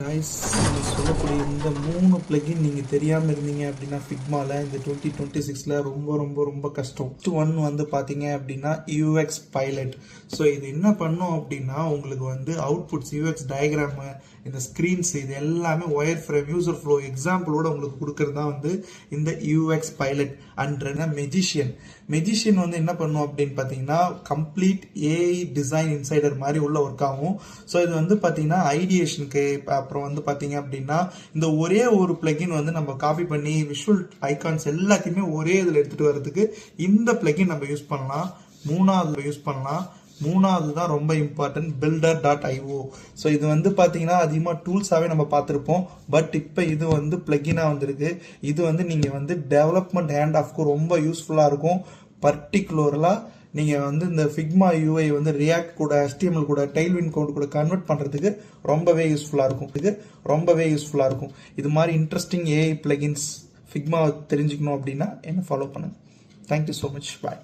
Guys, நான் சொல்லக்கூடிய இந்த 3 பிளகின் நீங்கள் தெரியாமல் இருந்தீங்க அப்படின்னா ஃபிக்மாவில் இந்த 2026 ரொம்ப ரொம்ப ரொம்ப கஷ்டம். ஒன் வந்து பார்த்தீங்க அப்படின்னா யூஎக்ஸ் பைலட். ஸோ இது என்ன பண்ணும் அப்படின்னா உங்களுக்கு வந்து அவுட்புட்ஸ் யூஎக்ஸ் டயக்ராமு, இந்த ஸ்க்ரீன்ஸ், இது எல்லாமே ஒயர் ஃப்ரேம் யூசர் ஃப்ளோ எக்ஸாம்பிளோட உங்களுக்கு கொடுக்கறது தான் வந்து இந்த யூஎக்ஸ் பைலட். அண்ட் மெஜிஷியன் வந்து என்ன பண்ணும் அப்படின்னு பார்த்தீங்கன்னா கம்ப்ளீட் ஏஐ டிசைன் இன்சைடர் மாதிரி உள்ள ஒர்க் ஆகும். ஸோ இது வந்து பார்த்தீங்கன்னா ஐடியேஷனுக்கு, அப்புறம் வந்து பார்த்தீங்க அப்படின்னா இந்த ஒரே ஒரு பிளகின் வந்து நம்ம காப்பி பண்ணி விஷுவல் ஐகான்ஸ் எல்லாத்தையுமே ஒரே இதில் எடுத்துகிட்டு வர்றதுக்கு இந்த பிளகின் நம்ம யூஸ் பண்ணலாம். மூணாவது தான் ரொம்ப இம்பார்ட்டன்ட், builder.io. ஸோ இது வந்து பார்த்தீங்கன்னா அதிகமாக டூல்ஸாகவே நம்ம பார்த்துருப்போம். பட் இப்போ இது வந்து பிளகினாக வந்திருக்கு. இது வந்து நீங்கள் வந்து டெவலப்மெண்ட் ஹேண்ட் ஆஃப்க்கு ரொம்ப யூஸ்ஃபுல்லாக இருக்கும். பர்டிகுலராக நீங்கள் வந்து இந்த ஃபிக்மா யூஐ வந்து ரியாக்ட் கூட, HTML கூட, டெய்ல்வின் கோட் கூட கன்வெர்ட் பண்ணுறதுக்கு ரொம்பவே யூஸ்ஃபுல்லாக இருக்கும். இது மாதிரி இன்ட்ரெஸ்டிங் ஏஐ பிளகின்ஸ் ஃபிக்மா தெரிஞ்சுக்கணும் அப்படின்னா என்ன ஃபாலோ பண்ணுங்கள். Thank you so much. பாய்.